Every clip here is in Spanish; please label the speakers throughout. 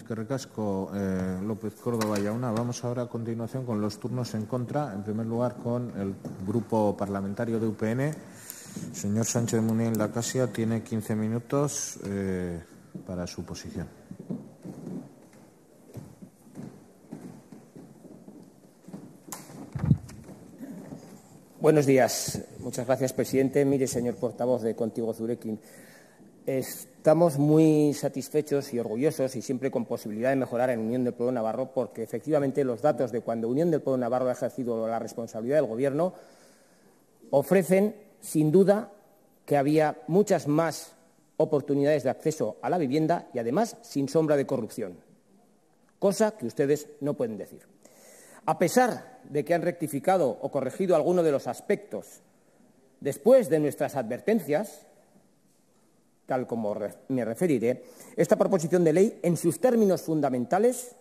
Speaker 1: Eskerrik asko, López Córdoba Jauna. Vamos ahora a continuación con los turnos en contra. En primer lugar, con el Grupo Parlamentario de UPN. Señor Sánchez Muniain Lacasia tiene 15 minutos para su posición.
Speaker 2: Buenos días. Muchas gracias, presidente. Mire, señor portavoz de Contigo Zurekin, estamos muy satisfechos y orgullosos y siempre con posibilidad de mejorar en Unión del Pueblo Navarro, porque efectivamente los datos de cuando Unión del Pueblo Navarro ha ejercido la responsabilidad del Gobierno ofrecen, sin duda, que había muchas más oportunidades de acceso a la vivienda y, además, sin sombra de corrupción, cosa que ustedes no pueden decir. A pesar de que han rectificado o corregido algunos de los aspectos después de nuestras advertencias, tal como me referiré, esta proposición de ley, en sus términos fundamentales,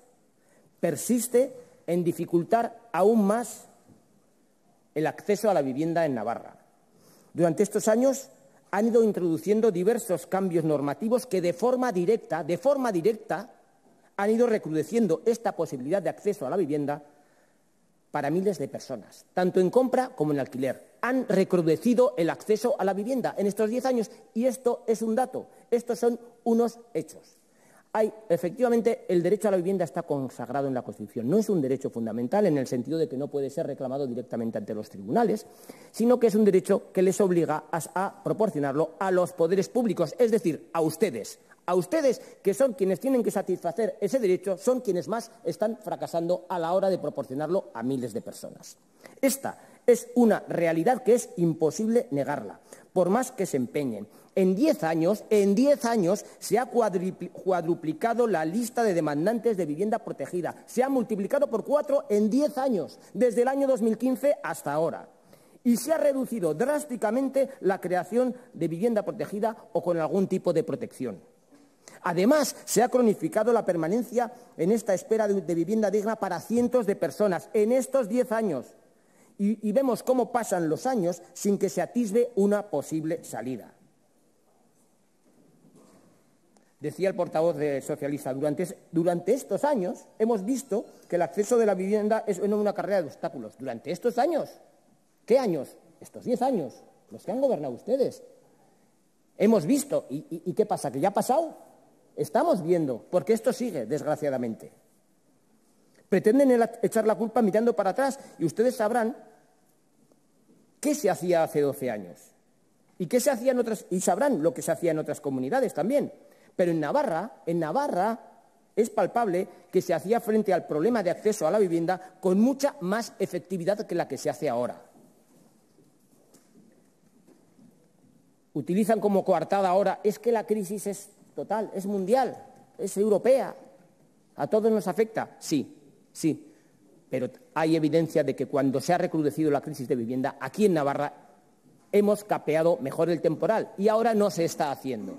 Speaker 2: persiste en dificultar aún más el acceso a la vivienda en Navarra. Durante estos años han ido introduciendo diversos cambios normativos que de forma directa, han ido recrudeciendo esta posibilidad de acceso a la vivienda para miles de personas, tanto en compra como en alquiler. Han recrudecido el acceso a la vivienda en estos 10 años y esto es un dato, estos son unos hechos. Efectivamente, el derecho a la vivienda está consagrado en la Constitución. No es un derecho fundamental en el sentido de que no puede ser reclamado directamente ante los tribunales, sino que es un derecho que les obliga a proporcionarlo a los poderes públicos, es decir, a ustedes. A ustedes, que son quienes tienen que satisfacer ese derecho, son quienes más están fracasando a la hora de proporcionarlo a miles de personas. Esta es una realidad que es imposible negarla, por más que se empeñen. En 10 años se ha cuadruplicado la lista de demandantes de vivienda protegida. Se ha multiplicado por 4 en 10 años, desde el año 2015 hasta ahora. Y se ha reducido drásticamente la creación de vivienda protegida o con algún tipo de protección. Además, se ha cronificado la permanencia en esta espera de vivienda digna para cientos de personas en estos 10 años. Y vemos cómo pasan los años sin que se atisbe una posible salida. Decía el portavoz socialista, durante estos años hemos visto que el acceso de la vivienda es una carrera de obstáculos. ¿Durante estos años? ¿Qué años? Estos 10 años, los que han gobernado ustedes. Hemos visto. ¿Y qué pasa? ¿Que ya ha pasado? Estamos viendo, porque esto sigue, desgraciadamente. Pretenden echar la culpa mirando para atrás y ustedes sabrán qué se hacía hace 12 años y sabrán lo que se hacía en otras comunidades también. Pero en Navarra es palpable que se hacía frente al problema de acceso a la vivienda con mucha más efectividad que la que se hace ahora. Utilizan como coartada ahora, es que la crisis es total, es mundial, es europea, a todos nos afecta. Sí, pero hay evidencia de que cuando se ha recrudecido la crisis de vivienda, aquí en Navarra hemos capeado mejor el temporal y ahora no se está haciendo.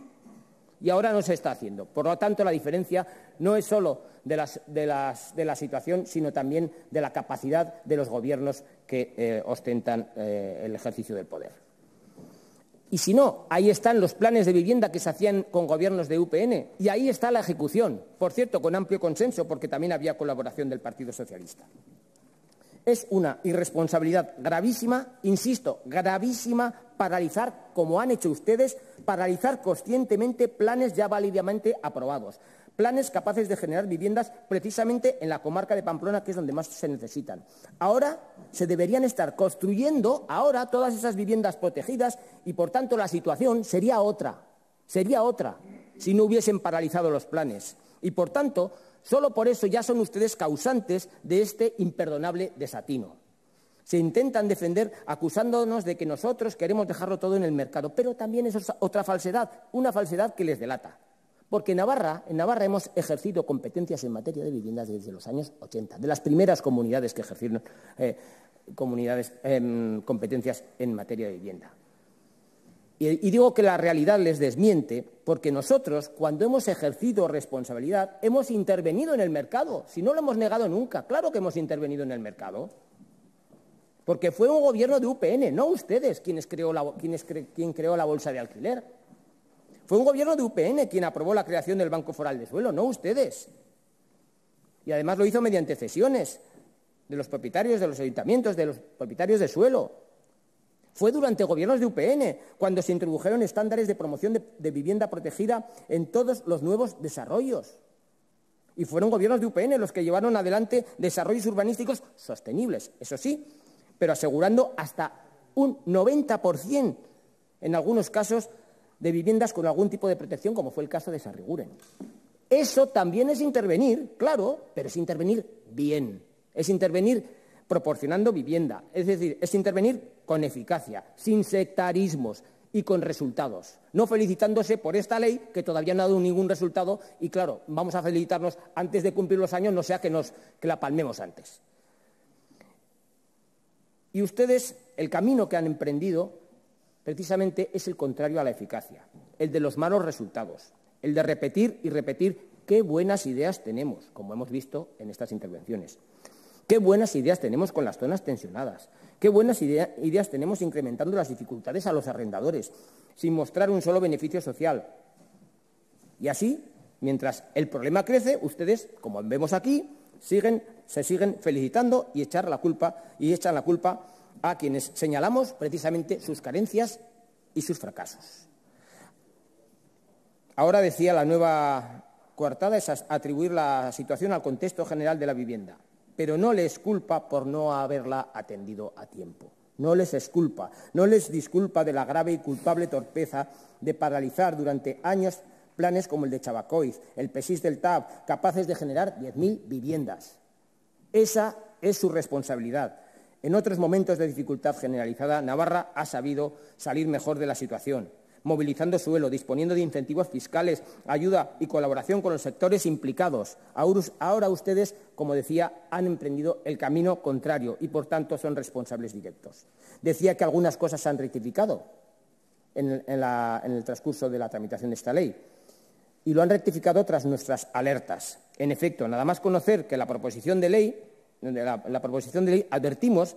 Speaker 2: Por lo tanto, la diferencia no es solo de la situación, sino también de la capacidad de los gobiernos que ostentan el ejercicio del poder. Y si no, ahí están los planes de vivienda que se hacían con gobiernos de UPN y ahí está la ejecución, por cierto, con amplio consenso, porque también había colaboración del Partido Socialista. Es una irresponsabilidad gravísima, insisto, gravísima, paralizar, como han hecho ustedes, paralizar conscientemente planes ya válidamente aprobados, planes capaces de generar viviendas precisamente en la comarca de Pamplona, que es donde más se necesitan. Ahora se deberían estar construyendo todas esas viviendas protegidas y, por tanto, la situación sería otra si no hubiesen paralizado los planes. Y, por tanto, solo por eso ya son ustedes causantes de este imperdonable desatino. Se intentan defender acusándonos de que nosotros queremos dejarlo todo en el mercado, pero también eso es otra falsedad, una falsedad que les delata. Porque en Navarra hemos ejercido competencias en materia de viviendas desde los años 80, de las primeras comunidades que ejercieron competencias en materia de vivienda. Y digo que la realidad les desmiente porque nosotros, cuando hemos ejercido responsabilidad, hemos intervenido en el mercado. Si no lo hemos negado nunca, claro que hemos intervenido en el mercado. Porque fue un gobierno de UPN, no ustedes quien creó la bolsa de alquiler. Fue un gobierno de UPN quien aprobó la creación del Banco Foral de Suelo, no ustedes. Y además lo hizo mediante cesiones de los propietarios de los ayuntamientos, de los propietarios de suelo. Fue durante gobiernos de UPN cuando se introdujeron estándares de promoción de vivienda protegida en todos los nuevos desarrollos. Y fueron gobiernos de UPN los que llevaron adelante desarrollos urbanísticos sostenibles, eso sí, pero asegurando hasta un 90% en algunos casos de viviendas con algún tipo de protección, como fue el caso de Sarriguren. Eso también es intervenir, claro, pero es intervenir bien, es intervenir proporcionando vivienda, es decir, es intervenir con eficacia, sin sectarismos y con resultados, no felicitándose por esta ley que todavía no ha dado ningún resultado y, claro, vamos a felicitarnos antes de cumplir los años, no sea que la palmemos antes. Y ustedes, el camino que han emprendido, precisamente es el contrario a la eficacia, el de los malos resultados, el de repetir y repetir qué buenas ideas tenemos, como hemos visto en estas intervenciones. Qué buenas ideas tenemos con las zonas tensionadas, qué buenas ideas tenemos incrementando las dificultades a los arrendadores, sin mostrar un solo beneficio social. Y así, mientras el problema crece, ustedes, como vemos aquí, se siguen felicitando y echan la culpa a quienes señalamos precisamente sus carencias y sus fracasos. Ahora, decía, la nueva coartada es atribuir la situación al contexto general de la vivienda, pero no les culpa por no haberla atendido a tiempo. No les exculpa, no les disculpa de la grave y culpable torpeza de paralizar durante años planes como el de Chabacoiz, el PESIS del TAB, capaces de generar 10.000 viviendas. Esa es su responsabilidad. En otros momentos de dificultad generalizada, Navarra ha sabido salir mejor de la situación, movilizando suelo, disponiendo de incentivos fiscales, ayuda y colaboración con los sectores implicados. Ahora ustedes, como decía, han emprendido el camino contrario y, por tanto, son responsables directos. Decía que algunas cosas se han rectificado en el transcurso de la tramitación de esta ley y lo han rectificado tras nuestras alertas. En efecto, nada más conocer que la proposición de ley advertimos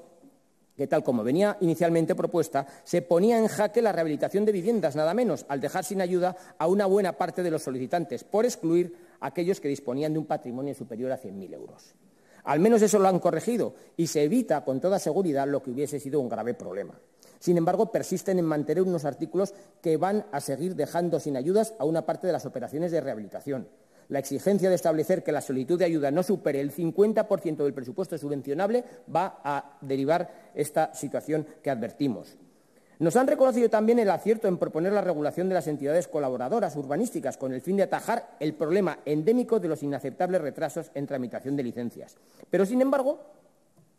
Speaker 2: que, tal como venía inicialmente propuesta, se ponía en jaque la rehabilitación de viviendas, nada menos, al dejar sin ayuda a una buena parte de los solicitantes, por excluir a aquellos que disponían de un patrimonio superior a 100.000 euros. Al menos eso lo han corregido y se evita con toda seguridad lo que hubiese sido un grave problema. Sin embargo, persisten en mantener unos artículos que van a seguir dejando sin ayudas a una parte de las operaciones de rehabilitación. La exigencia de establecer que la solicitud de ayuda no supere el 50% del presupuesto subvencionable va a derivar esta situación que advertimos. Nos han reconocido también el acierto en proponer la regulación de las entidades colaboradoras urbanísticas con el fin de atajar el problema endémico de los inaceptables retrasos en tramitación de licencias. Pero, sin embargo,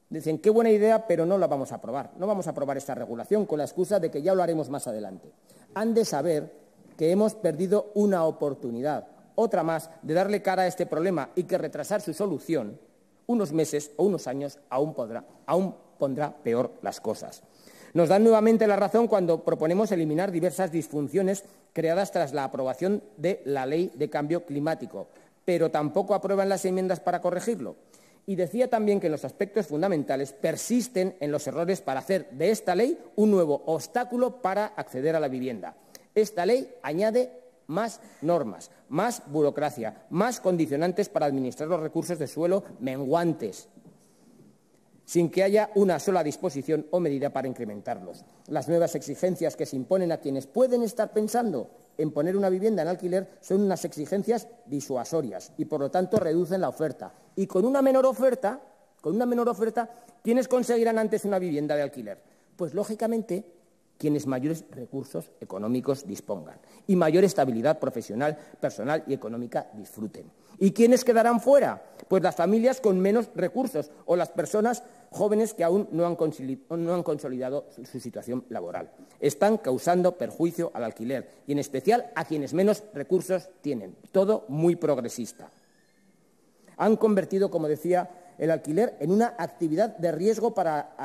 Speaker 2: dicen, qué buena idea, pero no la vamos a aprobar. No vamos a aprobar esta regulación con la excusa de que ya lo haremos más adelante. Han de saber que hemos perdido una oportunidad, otra más, de darle cara a este problema y que retrasar su solución unos meses o unos años aún pondrá peor las cosas. Nos dan nuevamente la razón cuando proponemos eliminar diversas disfunciones creadas tras la aprobación de la Ley de Cambio Climático, pero tampoco aprueban las enmiendas para corregirlo. Y decía también que los aspectos fundamentales persisten en los errores para hacer de esta ley un nuevo obstáculo para acceder a la vivienda. Esta ley añade más normas, más burocracia, más condicionantes para administrar los recursos de suelo menguantes, sin que haya una sola disposición o medida para incrementarlos. Las nuevas exigencias que se imponen a quienes pueden estar pensando en poner una vivienda en alquiler son unas exigencias disuasorias y, por lo tanto, reducen la oferta. Y con una menor oferta, ¿quiénes conseguirán antes una vivienda de alquiler? Pues, lógicamente, quienes mayores recursos económicos dispongan y mayor estabilidad profesional, personal y económica disfruten. ¿Y quiénes quedarán fuera? Pues las familias con menos recursos o las personas jóvenes que aún no han consolidado su situación laboral. Están causando perjuicio al alquiler y, en especial, a quienes menos recursos tienen. Todo muy progresista. Han convertido, como decía, el alquiler en una actividad de riesgo para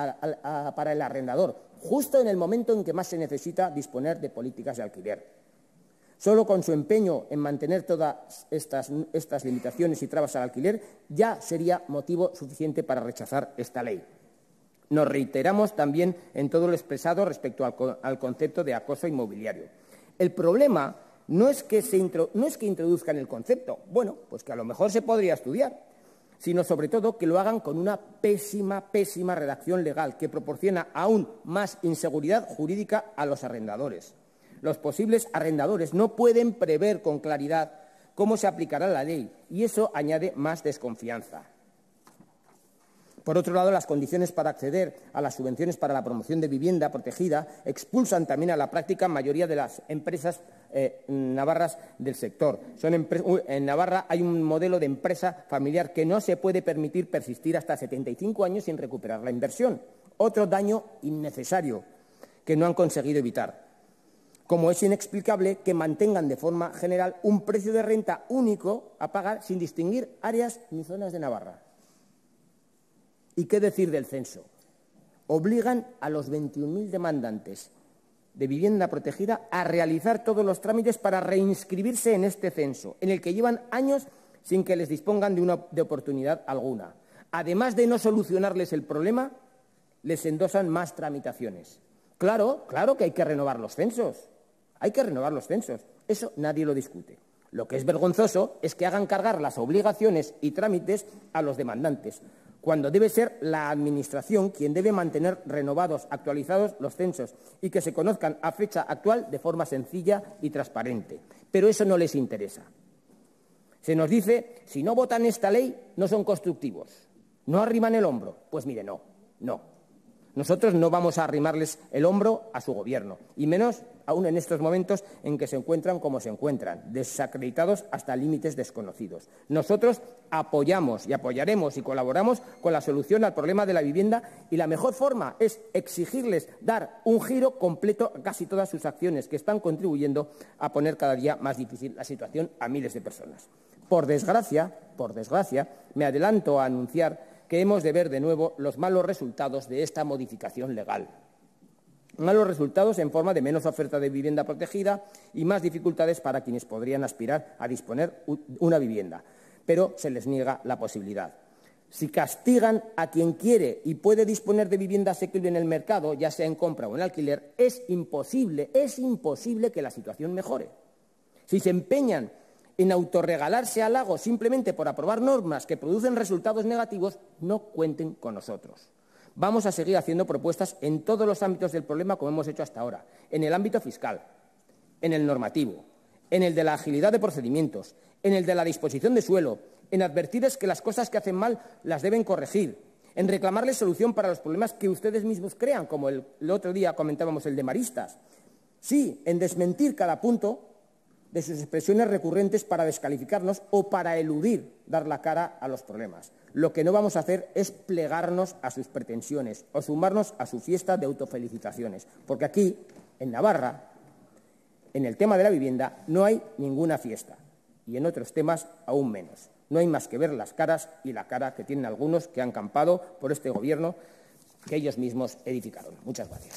Speaker 2: el arrendador, justo en el momento en que más se necesita disponer de políticas de alquiler. Solo con su empeño en mantener todas estas limitaciones y trabas al alquiler ya sería motivo suficiente para rechazar esta ley. Nos reiteramos también en todo lo expresado respecto al concepto de acoso inmobiliario. El problema no es que introduzcan el concepto, bueno, pues que a lo mejor se podría estudiar. sino sobre todo que lo hagan con una pésima redacción legal que proporciona aún más inseguridad jurídica a los arrendadores. Los posibles arrendadores no pueden prever con claridad cómo se aplicará la ley y eso añade más desconfianza. Por otro lado, las condiciones para acceder a las subvenciones para la promoción de vivienda protegida expulsan también a la práctica mayoría de las empresas navarras del sector. En Navarra hay un modelo de empresa familiar que no se puede permitir persistir hasta 75 años sin recuperar la inversión. Otro daño innecesario que no han conseguido evitar. Como es inexplicable que mantengan de forma general un precio de renta único a pagar sin distinguir áreas ni zonas de Navarra. ¿Y qué decir del censo? Obligan a los 21.000 demandantes de vivienda protegida a realizar todos los trámites para reinscribirse en este censo, en el que llevan años sin que les dispongan de oportunidad alguna. Además de no solucionarles el problema, les endosan más tramitaciones. Claro que hay que renovar los censos. Hay que renovar los censos. Eso nadie lo discute. Lo que es vergonzoso es que hagan cargar las obligaciones y trámites a los demandantes, cuando debe ser la Administración quien debe mantener renovados, actualizados los censos y que se conozcan a fecha actual de forma sencilla y transparente. Pero eso no les interesa. Se nos dice, si no votan esta ley, no son constructivos, no arriman el hombro. Pues mire, no. Nosotros no vamos a arrimarles el hombro a su Gobierno, y menos aún en estos momentos en que se encuentran como se encuentran, desacreditados hasta límites desconocidos. Nosotros apoyamos y apoyaremos y colaboramos con la solución al problema de la vivienda y la mejor forma es exigirles dar un giro completo a casi todas sus acciones que están contribuyendo a poner cada día más difícil la situación a miles de personas. Por desgracia, me adelanto a anunciar que hemos de ver de nuevo los malos resultados de esta modificación legal. Malos resultados en forma de menos oferta de vivienda protegida y más dificultades para quienes podrían aspirar a disponer una vivienda, pero se les niega la posibilidad. Si castigan a quien quiere y puede disponer de vivienda asequible en el mercado, ya sea en compra o en alquiler, es imposible que la situación mejore. Si se empeñan en autorregalarse halagos simplemente por aprobar normas que producen resultados negativos, no cuenten con nosotros. Vamos a seguir haciendo propuestas en todos los ámbitos del problema como hemos hecho hasta ahora, en el ámbito fiscal, en el normativo, en el de la agilidad de procedimientos, en el de la disposición de suelo, en advertirles que las cosas que hacen mal las deben corregir, en reclamarles solución para los problemas que ustedes mismos crean, como el otro día comentábamos el de Maristas. Sí, en desmentir cada punto de sus expresiones recurrentes para descalificarnos o para eludir dar la cara a los problemas. Lo que no vamos a hacer es plegarnos a sus pretensiones o sumarnos a su fiesta de autofelicitaciones, porque aquí, en Navarra, en el tema de la vivienda, no hay ninguna fiesta y en otros temas aún menos. No hay más que ver las caras y la cara que tienen algunos que han campado por este Gobierno que ellos mismos edificaron. Muchas gracias.